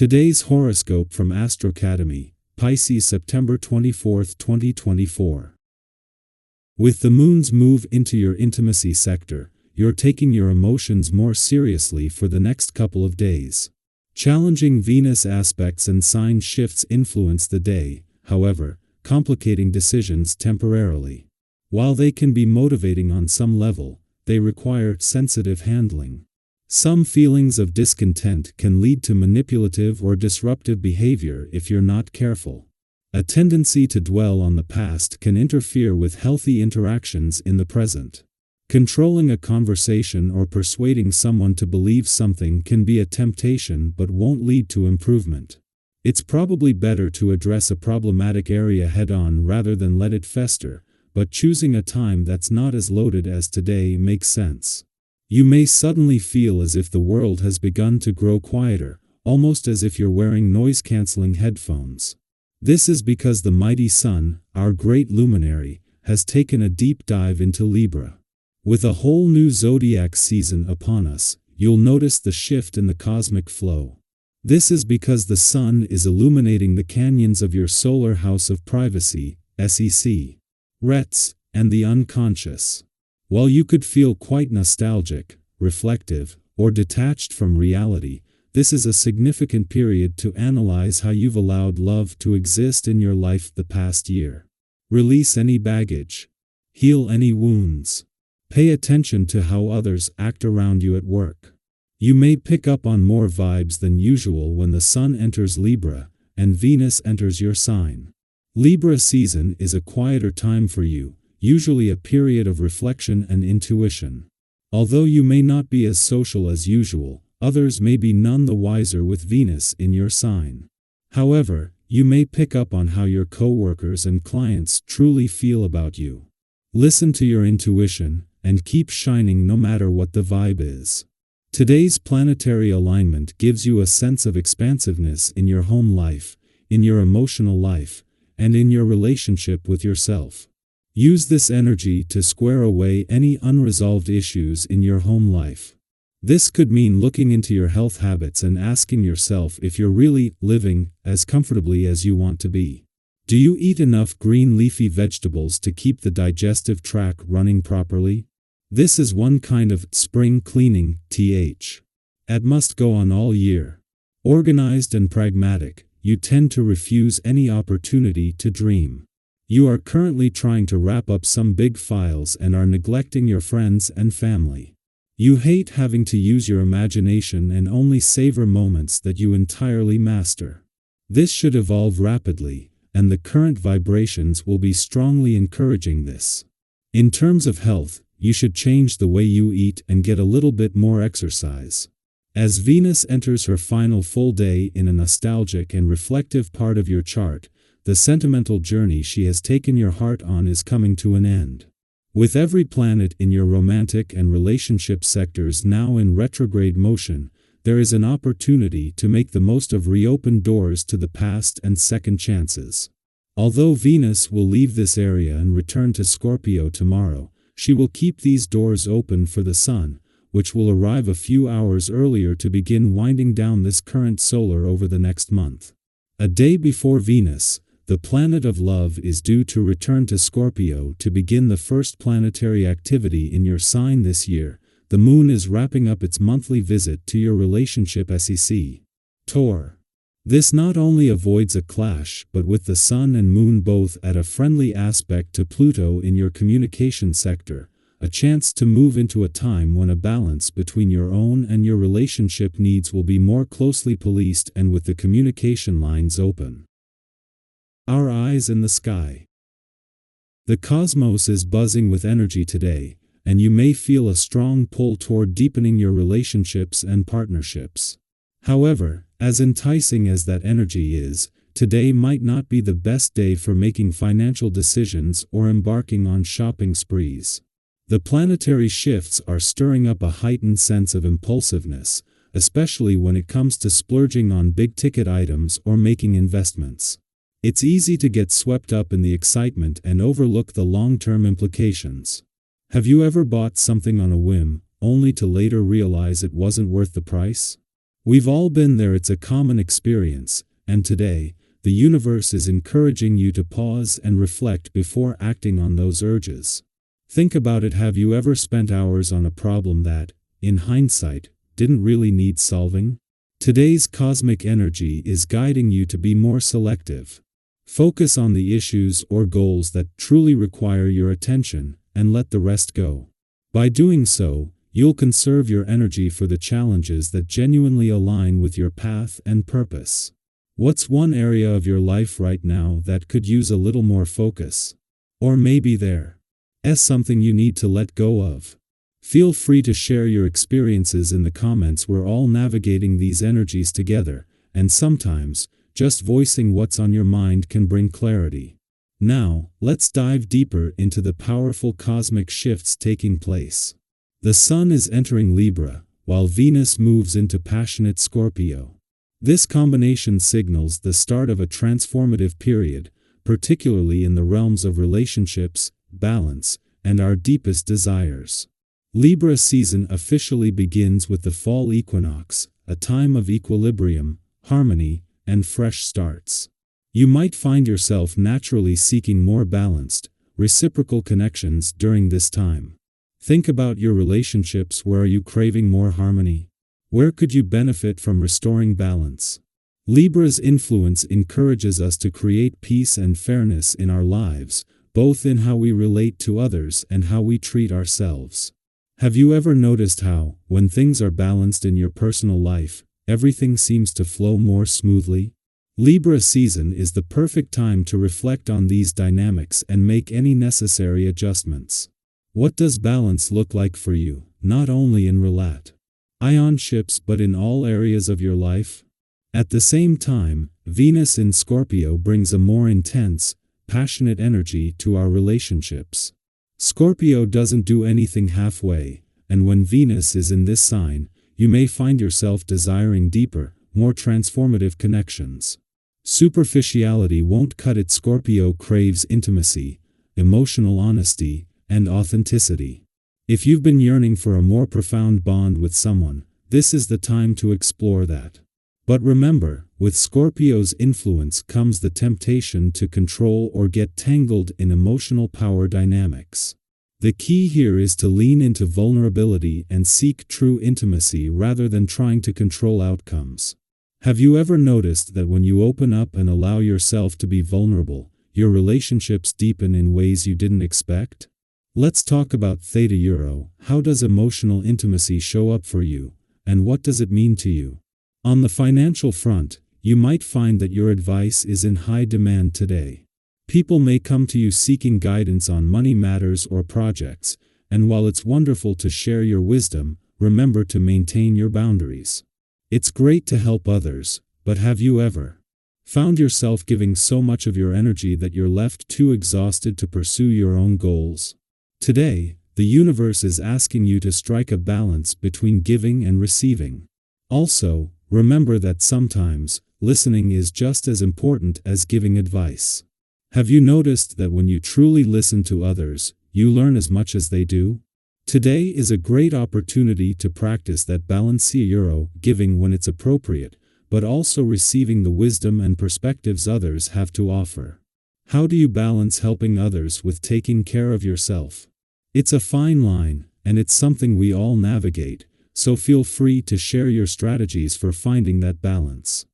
Today's horoscope from Astrocademy, Pisces September 24, 2024. With the moon's move into your intimacy sector, you're taking your emotions more seriously for the next couple of days. Challenging Venus aspects and sign shifts influence the day, however, complicating decisions temporarily. While they can be motivating on some level, they require sensitive handling. Some feelings of discontent can lead to manipulative or disruptive behavior if you're not careful. A tendency to dwell on the past can interfere with healthy interactions in the present. Controlling a conversation or persuading someone to believe something can be a temptation but won't lead to improvement. It's probably better to address a problematic area head-on rather than let it fester, but choosing a time that's not as loaded as today makes sense. You may suddenly feel as if the world has begun to grow quieter, almost as if you're wearing noise-canceling headphones. This is because the mighty Sun, our great luminary, has taken a deep dive into Libra. With a whole new zodiac season upon us, you'll notice the shift in the cosmic flow. This is because the Sun is illuminating the canyons of your solar house of privacy, SEC, RETS, and the unconscious. While you could feel quite nostalgic, reflective, or detached from reality, this is a significant period to analyze how you've allowed love to exist in your life the past year. Release any baggage. Heal any wounds. Pay attention to how others act around you at work. You may pick up on more vibes than usual when the Sun enters Libra and Venus enters your sign. Libra season is a quieter time for you, usually a period of reflection and intuition. Although you may not be as social as usual, others may be none the wiser with Venus in your sign. However, you may pick up on how your coworkers and clients truly feel about you. Listen to your intuition, and keep shining no matter what the vibe is. Today's planetary alignment gives you a sense of expansiveness in your home life, in your emotional life, and in your relationship with yourself. Use this energy to square away any unresolved issues in your home life. This could mean looking into your health habits and asking yourself if you're really living as comfortably as you want to be. Do you eat enough green leafy vegetables to keep the digestive tract running properly? This is one kind of spring cleaning, that must go on all year. Organized and pragmatic, you tend to refuse any opportunity to dream. You are currently trying to wrap up some big files and are neglecting your friends and family. You hate having to use your imagination and only savor moments that you entirely master. This should evolve rapidly, and the current vibrations will be strongly encouraging this. In terms of health, you should change the way you eat and get a little bit more exercise. As Venus enters her final full day in a nostalgic and reflective part of your chart, the sentimental journey she has taken your heart on is coming to an end. With every planet in your romantic and relationship sectors now in retrograde motion, there is an opportunity to make the most of reopened doors to the past and second chances. Although Venus will leave this area and return to Scorpio tomorrow, she will keep these doors open for the Sun, which will arrive a few hours earlier to begin winding down this current solar over the next month. A day before Venus, the planet of love is due to return to Scorpio to begin the first planetary activity in your sign this year. The moon is wrapping up its monthly visit to your relationship SEC, Taur. This not only avoids a clash but with the Sun and Moon both at a friendly aspect to Pluto in your communication sector, a chance to move into a time when a balance between your own and your relationship needs will be more closely policed and with the communication lines open. Our eyes in the sky. The cosmos is buzzing with energy today, and you may feel a strong pull toward deepening your relationships and partnerships. However, as enticing as that energy is, today might not be the best day for making financial decisions or embarking on shopping sprees. The planetary shifts are stirring up a heightened sense of impulsiveness, especially when it comes to splurging on big-ticket items or making investments. It's easy to get swept up in the excitement and overlook the long-term implications. Have you ever bought something on a whim, only to later realize it wasn't worth the price? We've all been there, it's a common experience, and today, the universe is encouraging you to pause and reflect before acting on those urges. Think about it. Have you ever spent hours on a problem that, in hindsight, didn't really need solving? Today's cosmic energy is guiding you to be more selective. Focus on the issues or goals that truly require your attention, and let the rest go. By doing so, you'll conserve your energy for the challenges that genuinely align with your path and purpose. What's one area of your life right now that could use a little more focus? Or maybe there's something you need to let go of. Feel free to share your experiences in the comments. We're all navigating these energies together, and sometimes, just voicing what's on your mind can bring clarity. Now, let's dive deeper into the powerful cosmic shifts taking place. The Sun is entering Libra, while Venus moves into passionate Scorpio. This combination signals the start of a transformative period, particularly in the realms of relationships, balance, and our deepest desires. Libra season officially begins with the fall equinox, a time of equilibrium, harmony, and fresh starts. You might find yourself naturally seeking more balanced, reciprocal connections during this time. Think about your relationships. Where are you craving more harmony? Where could you benefit from restoring balance? Libra's influence encourages us to create peace and fairness in our lives, both in how we relate to others and how we treat ourselves. Have you ever noticed how, when things are balanced in your personal life, everything seems to flow more smoothly? Libra season is the perfect time to reflect on these dynamics and make any necessary adjustments. What does balance look like for you, not only in relationships but in all areas of your life? At the same time, Venus in Scorpio brings a more intense, passionate energy to our relationships. Scorpio doesn't do anything halfway, and when Venus is in this sign, you may find yourself desiring deeper, more transformative connections. Superficiality won't cut it. Scorpio craves intimacy, emotional honesty, and authenticity. If you've been yearning for a more profound bond with someone, this is the time to explore that. But remember, with Scorpio's influence comes the temptation to control or get tangled in emotional power dynamics. The key here is to lean into vulnerability and seek true intimacy rather than trying to control outcomes. Have you ever noticed that when you open up and allow yourself to be vulnerable, your relationships deepen in ways you didn't expect? Let's talk about Theta Euro. How does emotional intimacy show up for you, and what does it mean to you? On the financial front, you might find that your advice is in high demand today. People may come to you seeking guidance on money matters or projects, and while it's wonderful to share your wisdom, remember to maintain your boundaries. It's great to help others, but have you ever found yourself giving so much of your energy that you're left too exhausted to pursue your own goals? Today, the universe is asking you to strike a balance between giving and receiving. Also, remember that sometimes, listening is just as important as giving advice. Have you noticed that when you truly listen to others, you learn as much as they do? Today is a great opportunity to practice that balance. Giving when it's appropriate, but also receiving the wisdom and perspectives others have to offer. How do you balance helping others with taking care of yourself? It's a fine line, and it's something we all navigate, so feel free to share your strategies for finding that balance.